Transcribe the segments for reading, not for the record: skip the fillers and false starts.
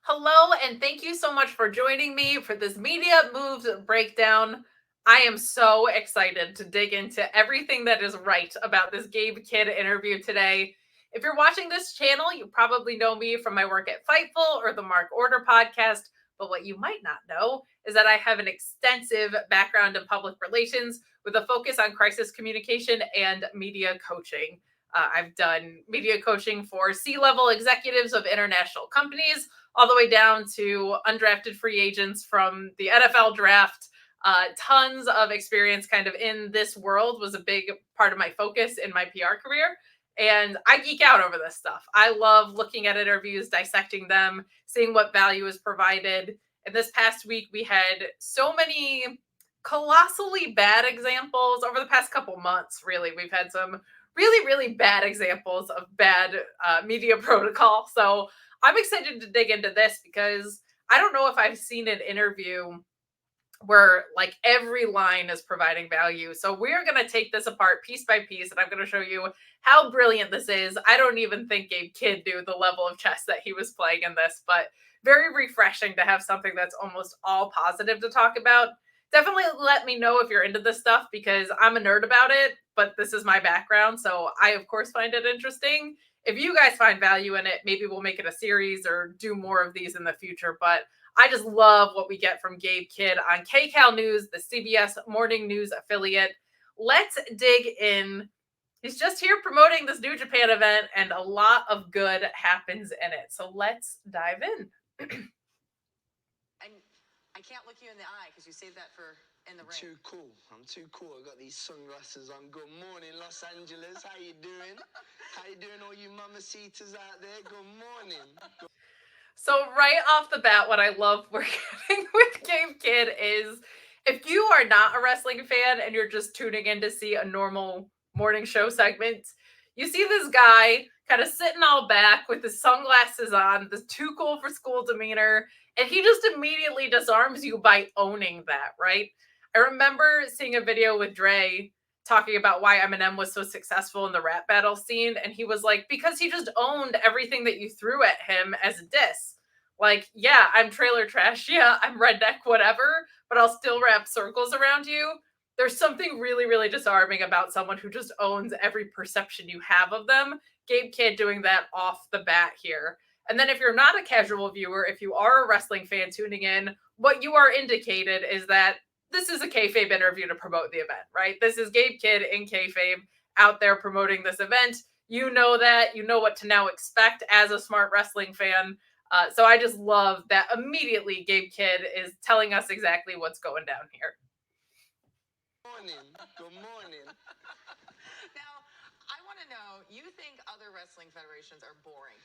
Hello, and thank you so much for joining me for this media moves breakdown. I am so excited to dig into everything that is right about this Gabe Kidd interview today. If you're watching this channel, you probably know me from my work at Fightful or the Mark Order podcast. But what you might not know is that I have an extensive background in public relations with a focus on crisis communication and media coaching. I've done media coaching for C-level executives of international companies, all the way down to undrafted free agents from the NFL draft. Tons of experience kind of in this world was a big part of my focus in my PR career. And I geek out over this stuff. I love looking at interviews, dissecting them, seeing what value is provided. And this past week, we had so many colossally bad examples over the past couple months. Really, we've had some really bad examples of bad media protocol. So I'm excited to dig into this because I don't know if I've seen an interview where like every line is providing value. So we're going to take this apart piece by piece, and I'm going to show you how brilliant this is. I don't even think Gabe Kidd knew the level of chess that he was playing in this, but very refreshing to have something that's almost all positive to talk about. Definitely let me know if you're into this stuff because I'm a nerd about it, but this is my background. So I, of course, find it interesting. If you guys find value in it, maybe we'll make it a series or do more of these in the future. But I just love what we get from Gabe Kidd on KCAL News, the CBS Morning News affiliate. Let's dig in. He's just here promoting this New Japan event, and a lot of good happens in it. So let's dive in. And I can't look you in the eye because you saved that for in the ring. Too cool. I'm too cool. I got these sunglasses on. Good morning, Los Angeles. How you doing? How you doing, all you mamacitas out there? Good morning. So right off the bat, what I love we're getting with Gabe Kidd is if you are not a wrestling fan and you're just tuning in to see a normal morning show segment, you see this guy kind of sitting all back with his sunglasses on, this too cool for school demeanor, and he just immediately disarms you by owning that, right? I remember seeing a video with Dre talking about why Eminem was so successful in the rap battle scene. And he was like, because he just owned everything that you threw at him as a diss. Like, yeah, I'm trailer trash. Yeah, I'm redneck, whatever, but I'll still wrap circles around you. There's something really disarming about someone who just owns every perception you have of them. Gabe Kidd doing that off the bat here. And then if you're not a casual viewer, if you are a wrestling fan tuning in, what you are indicated is that this is a kayfabe interview to promote the event, right? This is Gabe Kidd in kayfabe out there promoting this event. You know that. You know what to now expect as a smart wrestling fan. So I just love that immediately Gabe Kidd is telling us exactly what's going down here. Good morning. Now, I want to know, you think other wrestling federations are boring?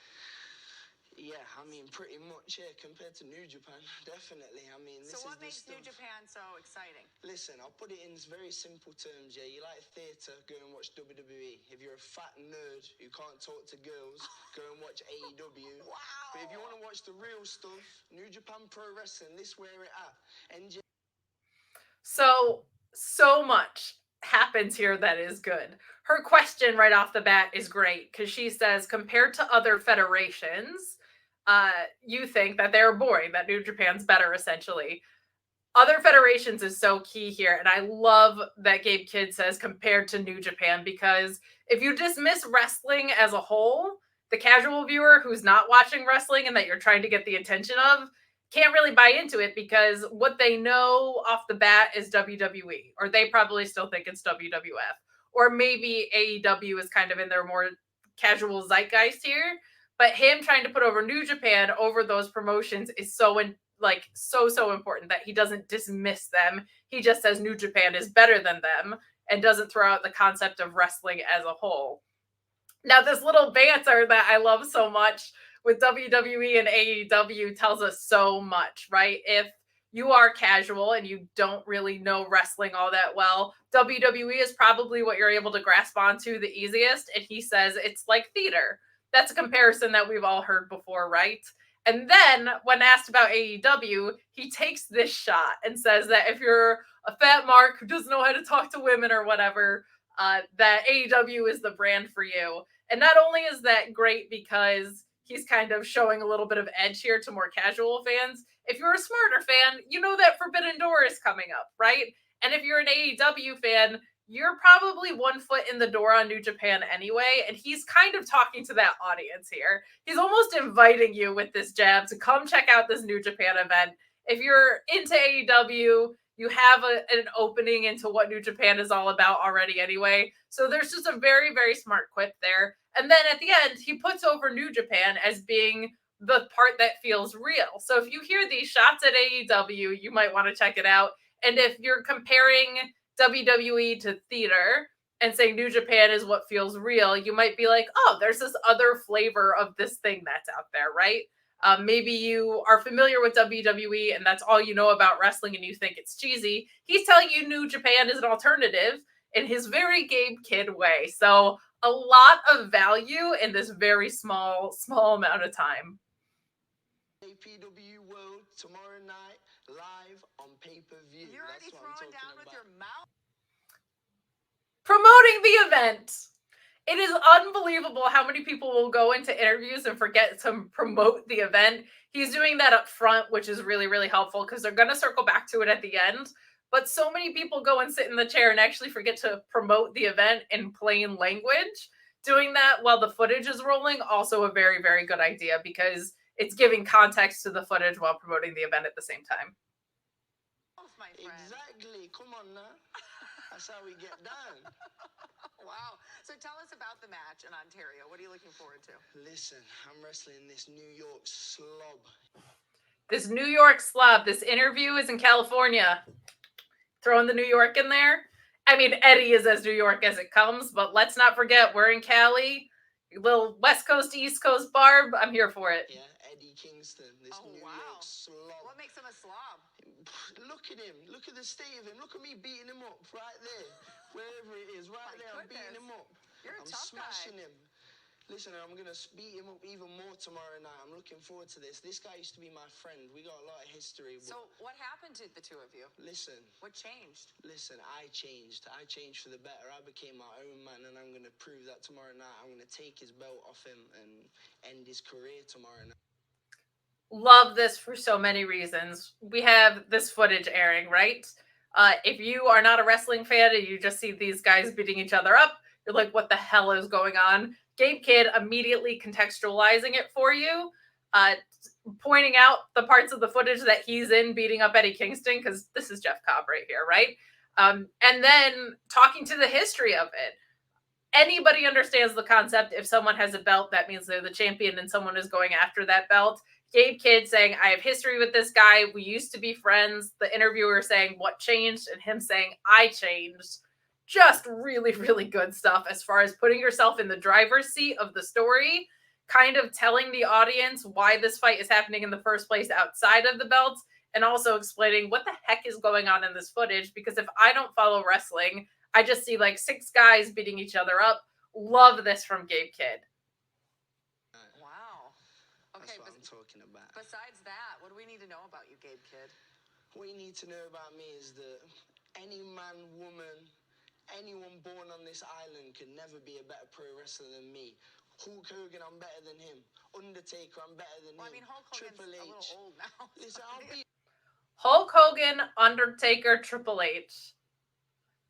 Yeah, I mean, pretty much, yeah, compared to New Japan, definitely. I mean, this So what is makes the New stuff. Japan so exciting? Listen, I'll put it in very simple terms, yeah. You like theatre, go and watch WWE. If you're a fat nerd who can't talk to girls, go and watch AEW. Wow. But if you want to watch the real stuff, New Japan Pro Wrestling, this where it at. So much happens here that is good. Her question right off the bat is great because she says, compared to other federations, you think that they're boring, that New Japan's better, essentially. Other federations is so key here. And I love that Gabe Kidd says compared to New Japan, because if you dismiss wrestling as a whole, the casual viewer who's not watching wrestling and that you're trying to get the attention of can't really buy into it because what they know off the bat is WWE, or they probably still think it's WWF, or maybe AEW is kind of in their more casual zeitgeist here. But him trying to put over New Japan over those promotions is so important that he doesn't dismiss them. He just says New Japan is better than them and doesn't throw out the concept of wrestling as a whole. Now, this little banter that I love so much with WWE and AEW tells us so much, right? If you are casual and you don't really know wrestling all that well, WWE is probably what you're able to grasp onto the easiest. And he says it's like theater. That's a comparison that we've all heard before, right? And then when asked about AEW, he takes this shot and says that if you're a fat mark who doesn't know how to talk to women or whatever, that AEW is the brand for you. And not only is that great because he's kind of showing a little bit of edge here to more casual fans. If you're a smarter fan, you know that Forbidden Door is coming up, right? And if you're an AEW fan, you're probably 1 foot in the door on New Japan anyway, and he's kind of talking to that audience here. He's almost inviting you with this jab to come check out this New Japan event. If you're into AEW, you have an opening into what New Japan is all about already anyway. So there's just a very, very smart quip there. And then at the end, he puts over New Japan as being the part that feels real. So if you hear these shots at AEW, you might want to check it out. And if you're comparing WWE to theater and saying New Japan is what feels real, you might be like, oh, there's this other flavor of this thing that's out there, right? Maybe you are familiar with WWE and that's all you know about wrestling and you think it's cheesy. He's telling you New Japan is an alternative in his very Gabe Kidd way. So a lot of value in this very small amount of time. NJPW World tomorrow night, live on pay-per-view. You're already throwing down with your mouth. Promoting the event. It is unbelievable how many people will go into interviews and forget to promote the event. He's doing that up front, which is really, really helpful because they're going to circle back to it at the end. But so many people go and sit in the chair and actually forget to promote the event in plain language. Doing that while the footage is rolling, also a very, very good idea because it's giving context to the footage while promoting the event at the same time. Exactly. Come on now. That's how we get down. Wow. So tell us about the match in Ontario. What are you looking forward to? Listen, I'm wrestling this New York slob. This New York slob. This interview is in California. Throwing the New York in there. I mean, Eddie is as New York as it comes, but let's not forget we're in Cali. Little West Coast, East Coast Barb. I'm here for it. Yeah, Eddie Kingston, this New York slob. What makes him a slob? Look at him. Look at the state of him. Look at me beating him up right there. Wherever it is, right there, I'm beating him up. You're a I'm tough smashing guy. him. Listen, I'm going to beat him up even more tomorrow night. I'm looking forward to this. This guy used to be my friend. We got a lot of history. So what happened to the two of you? Listen. What changed? Listen, I changed. I changed for the better. I became my own man, and I'm going to prove that tomorrow night. I'm going to take his belt off him and end his career tomorrow night. Love this for so many reasons. We have this footage airing, right? If you are not a wrestling fan and you just see these guys beating each other up, you're like, what the hell is going on? Gabe Kidd immediately contextualizing it for you, pointing out the parts of the footage that he's in beating up Eddie Kingston, because this is Jeff Cobb right here, right? And then talking to the history of it. Anybody understands the concept. If someone has a belt, that means they're the champion and someone is going after that belt. Gabe Kidd saying, I have history with this guy. We used to be friends. The interviewer saying, what changed? And him saying, I changed. Just really, really good stuff as far as putting yourself in the driver's seat of the story, kind of telling the audience why this fight is happening in the first place outside of the belts, and also explaining what the heck is going on in this footage. Because if I don't follow wrestling, I just see like 6 guys beating each other up. Love this from Gabe Kidd. Wow. Okay, That's what I'm talking about. Besides that, what do we need to know about you, Gabe Kidd? What you need to know about me is that any man, woman, anyone born on this island could never be a better pro wrestler than me. Hulk Hogan, I'm better than him. Undertaker, I'm better than him. I mean, Hulk Hogan's Triple H. a little old now. Listen, I'll be... Hulk Hogan, Undertaker, Triple H.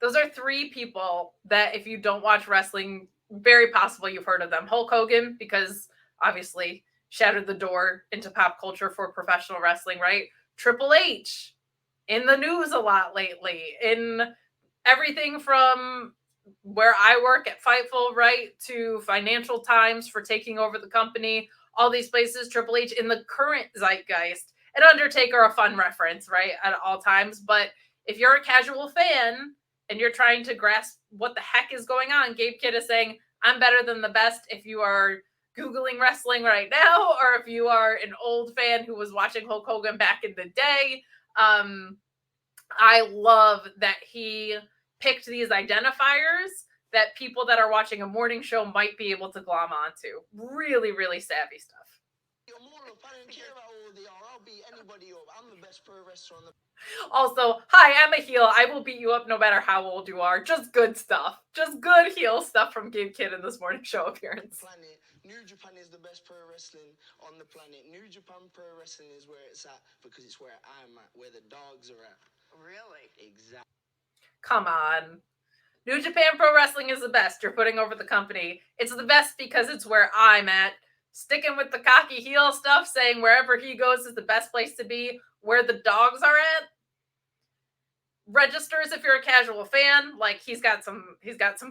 Those are 3 people that if you don't watch wrestling, very possible you've heard of them. Hulk Hogan, because obviously shattered the door into pop culture for professional wrestling, right? Triple H, in the news a lot lately, in everything from where I work at Fightful, right, to Financial Times for taking over the company, all these places, Triple H in the current zeitgeist, and Undertaker, a fun reference, right, at all times. But if you're a casual fan and you're trying to grasp what the heck is going on, Gabe Kidd is saying, I'm better than the best. If you are Googling wrestling right now, or if you are an old fan who was watching Hulk Hogan back in the day, I love that he picked these identifiers that people that are watching a morning show might be able to glom onto. Really, really savvy stuff. You're more all up. I don't care about all the R. I'll beat anybody up. I'm the best pro wrestler on the Also, hi, I'm a heel. I will beat you up no matter how old you are. Just good stuff. Just good heel stuff from Gabe Kidd in this morning show appearance. planet. New Japan is the best pro wrestling on the planet. New Japan Pro Wrestling is where it's at because it's where I'm at, where the dogs are at. Really? Exactly. Come on. New Japan Pro Wrestling is the best. You're putting over the company. It's the best because it's where I'm at. Sticking with the cocky heel stuff, saying wherever he goes is the best place to be, where the dogs are at. Registers if you're a casual fan. Like he's got some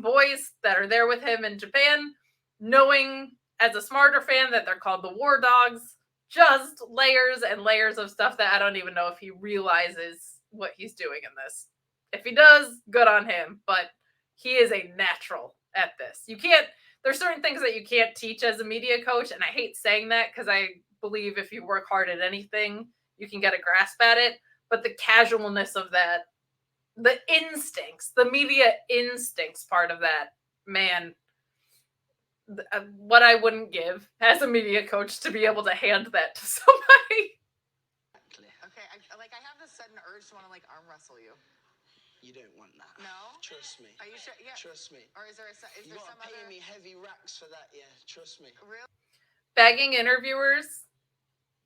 boys that are there with him in Japan, knowing as a smarter fan that they're called the War Dogs. Just layers and layers of stuff that I don't even know if he realizes what he's doing in this. If he does, good on him, but he is a natural at this. There's certain things that you can't teach as a media coach, and I hate saying that because I believe if you work hard at anything, you can get a grasp at it, but the casualness of that, the instincts, the media instincts part of that, man, what I wouldn't give as a media coach to be able to hand that to somebody. Okay, I have this sudden urge to want to arm wrestle you. You don't want that. No? Trust me. Are you sure? Yeah. Trust me. Or is there You some gotta pay other? me heavy racks for that, yeah. Trust me. Really? Begging interviewers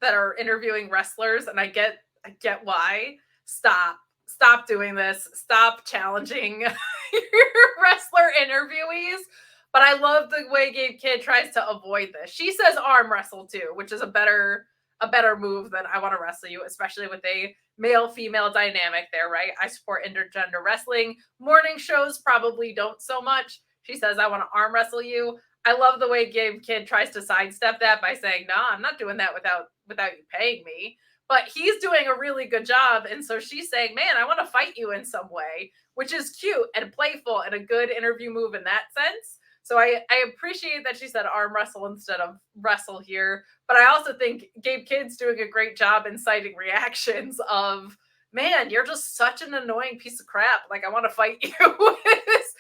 that are interviewing wrestlers, and I get why. Stop doing this. Stop challenging your wrestler interviewees. But I love the way Gabe Kidd tries to avoid this. She says arm wrestle too, which is a better move than I want to wrestle you, especially with a male-female dynamic there, right? I support intergender wrestling. Morning shows probably don't so much. She says, I want to arm wrestle you. I love the way Gabe Kidd tries to sidestep that by saying, "No, I'm not doing that without you paying me." But he's doing a really good job, and so she's saying, "Man, I want to fight you in some way," which is cute and playful and a good interview move in that sense. So I appreciate that she said arm wrestle instead of wrestle here, but I also think Gabe Kidd's doing a great job inciting reactions of, "Man, you're just such an annoying piece of crap. Like, I want to fight you." This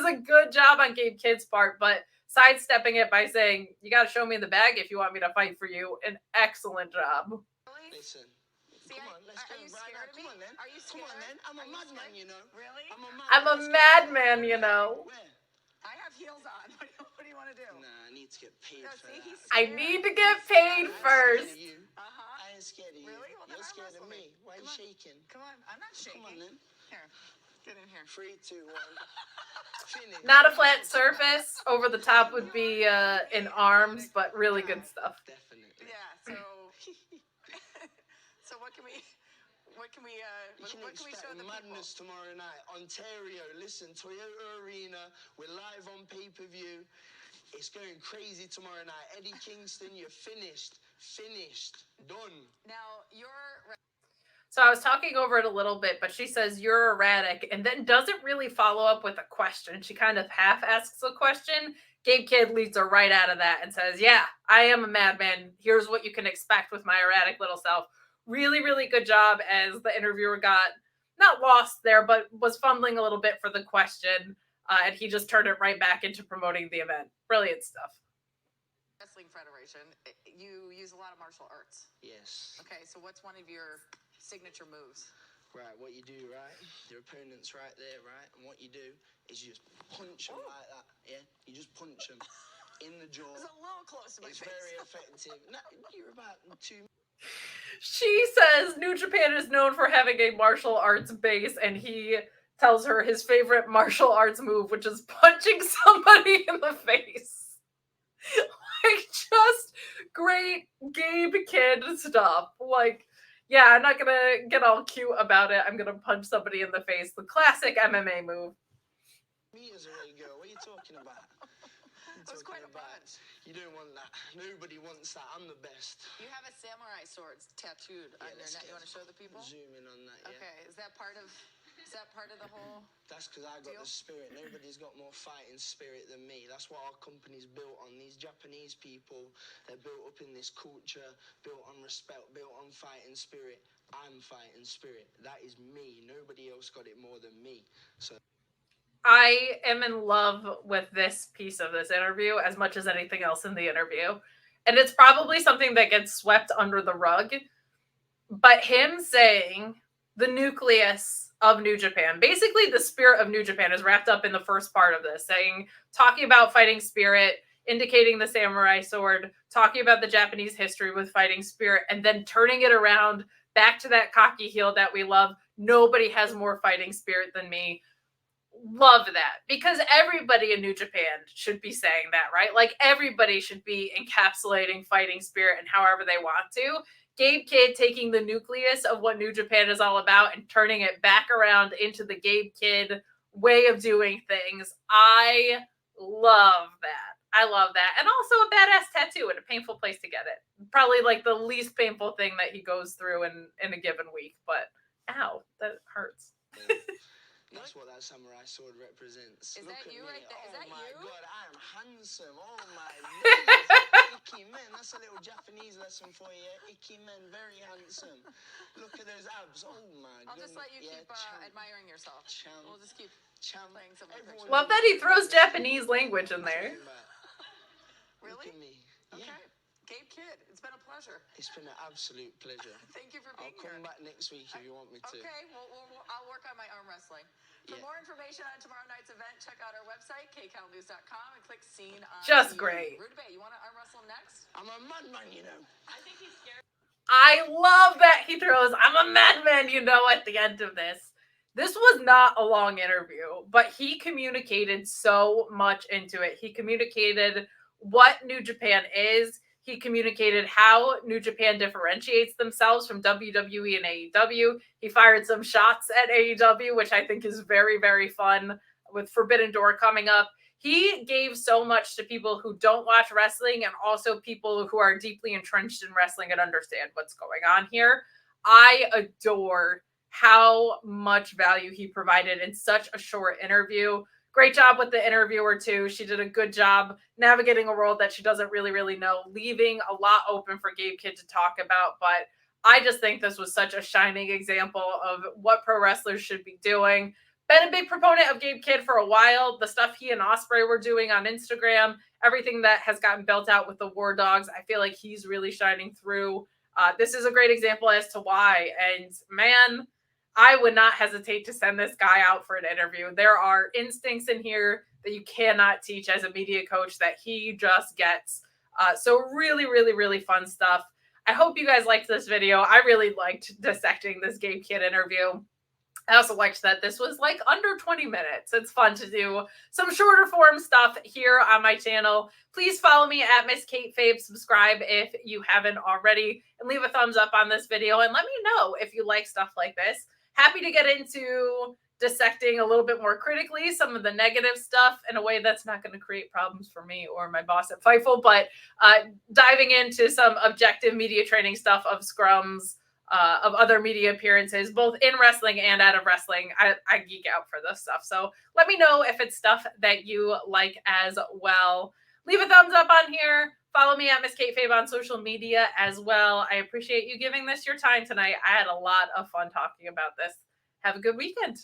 is a good job on Gabe Kidd's part, but sidestepping it by saying, "You got to show me the bag if you want me to fight for you." An excellent job. Really? Listen. See, Come on, let's go are you right scared now. of me? Come on then. Are you scared? Come on then. I'm a Are you madman, scared? you know. Really? I'm a madman, you know. Where? I have heels on. What do you want to do? Nah, I need to get paid No, for see, that. he's I scared. need to get He's paid scared. first. I ain't scared of you. Uh-huh. I ain't scared of you. Really? Well, then You're arm scared of wrestle me. Why are you Come on. shaking? Come on. I'm not shaking. Come on then. Here. Get in here. 3, 2, 1. Finish. Not a What are you flat talking about? surface. Over the top would be in arms, but really good stuff. Definitely. Yeah, so so what can we You can what can we show expect the madness people? tomorrow night. Ontario, listen, Toyota Arena. We're live on pay-per-view. It's going crazy tomorrow night. Eddie Kingston, you're finished. Finished. Done. Now you're So I was talking over it a little bit, but she says you're erratic and then doesn't really follow up with a question. She kind of half asks a question. Gabe Kidd leads her right out of that and says, "Yeah, I am a madman. Here's what you can expect with my erratic little self." Really, really good job as the interviewer got not lost there, but was fumbling a little bit for the question. And he just turned it right back into promoting the event. Brilliant stuff. Wrestling Federation. You use a lot of martial arts. Yes. Okay, so what's one of your signature moves? Right, what you do, right? Your opponent's right there, right? And what you do is you just punch them like that, yeah? You just punch them in the jaw. It was a little close to my It's face. very effective. No, you're about 2. She says New Japan is known for having a martial arts base, and he tells her his favorite martial arts move, which is punching somebody in the face. Like, just great Gabe Kidd stuff. Like, yeah, I'm not gonna get all cute about it. I'm gonna punch somebody in the face. The classic MMA move. Meters away, girl. What are you talking about? That was quite a punch. You don't want that. Nobody wants that. I'm the best. You have a samurai sword tattooed on your neck. You want to show the people? Zoom in on that, yeah? Okay, is that part of the whole? That's because I got deal? the spirit. Nobody's got more fighting spirit than me. That's what our company's built on. These Japanese people, they're built up in this culture, built on respect, built on fighting spirit. I'm fighting spirit. That is me. Nobody else got it more than me. So I am in love with this piece of this interview as much as anything else in the interview. And it's probably something that gets swept under the rug. But him saying the nucleus of New Japan, basically the spirit of New Japan is wrapped up in the first part of this, talking about fighting spirit, indicating the samurai sword, talking about the Japanese history with fighting spirit, and then turning it around back to that cocky heel that we love. Nobody has more fighting spirit than me. Love that, because everybody in New Japan should be saying that, right? Like, everybody should be encapsulating fighting spirit and however they want to. Gabe Kidd taking the nucleus of what New Japan is all about and turning it back around into the Gabe Kidd way of doing things. I love that. I love that. And also a badass tattoo and a painful place to get it. Probably like the least painful thing that he goes through in a given week, but ow, that hurts. That's what that samurai sword represents. Is Look that at you me. right there? Is that Oh my you? God, I am handsome. Oh my days. Icky men. That's a little Japanese lesson for you. Icky men, very handsome. Look at those abs. Oh my God. I'll just let you keep admiring yourself. We'll just keep playing some of the pictures. Love that he throws Japanese language in there. Really? Look at me. Okay. Yeah. Gabe Kidd, it's been a pleasure. It's been an absolute pleasure. Thank you for being here. I'll come back next week if you want me to. Okay, I'll work on my arm wrestling. For more information on tomorrow night's event, check out our website, kcalnews.com, and click Scene on Just TV. great. Rudabeh, you want to arm wrestle next? I'm a madman, you know. I think he's scared. I love that he throws, I'm a madman, at the end of this. This was not a long interview, but he communicated so much into it. He communicated what New Japan is. He communicated how New Japan differentiates themselves from WWE and AEW. He fired some shots at AEW, which I think is very, very fun, with Forbidden Door coming up. He gave so much to people who don't watch wrestling and also people who are deeply entrenched in wrestling and understand what's going on here. I adore how much value he provided in such a short interview. Great job with the interviewer, too. She did a good job navigating a world that she doesn't really know, leaving a lot open for Gabe Kidd to talk about. But I just think this was such a shining example of what pro wrestlers should be doing. Been a big proponent of Gabe Kidd for a while. The stuff he and Ospreay were doing on Instagram, everything that has gotten built out with the War Dogs, I feel like he's really shining through. This is a great example as to why. And man, I would not hesitate to send this guy out for an interview. There are instincts in here that you cannot teach as a media coach that he just gets. So really fun stuff. I hope you guys liked this video. I really liked dissecting this Gabe Kidd interview. I also liked that this was like under 20 minutes. It's fun to do some shorter form stuff here on my channel. Please follow me at Miss Kate Fabe. Subscribe if you haven't already, and leave a thumbs up on this video and let me know if you like stuff like this. Happy to get into dissecting a little bit more critically some of the negative stuff in a way that's not going to create problems for me or my boss at Fightful, but diving into some objective media training stuff of scrums, of other media appearances, both in wrestling and out of wrestling. I geek out for this stuff. So let me know if it's stuff that you like as well. Leave a thumbs up on here. Follow me at Miss Kate Fabe on social media as well. I appreciate you giving this your time tonight. I had a lot of fun talking about this. Have a good weekend.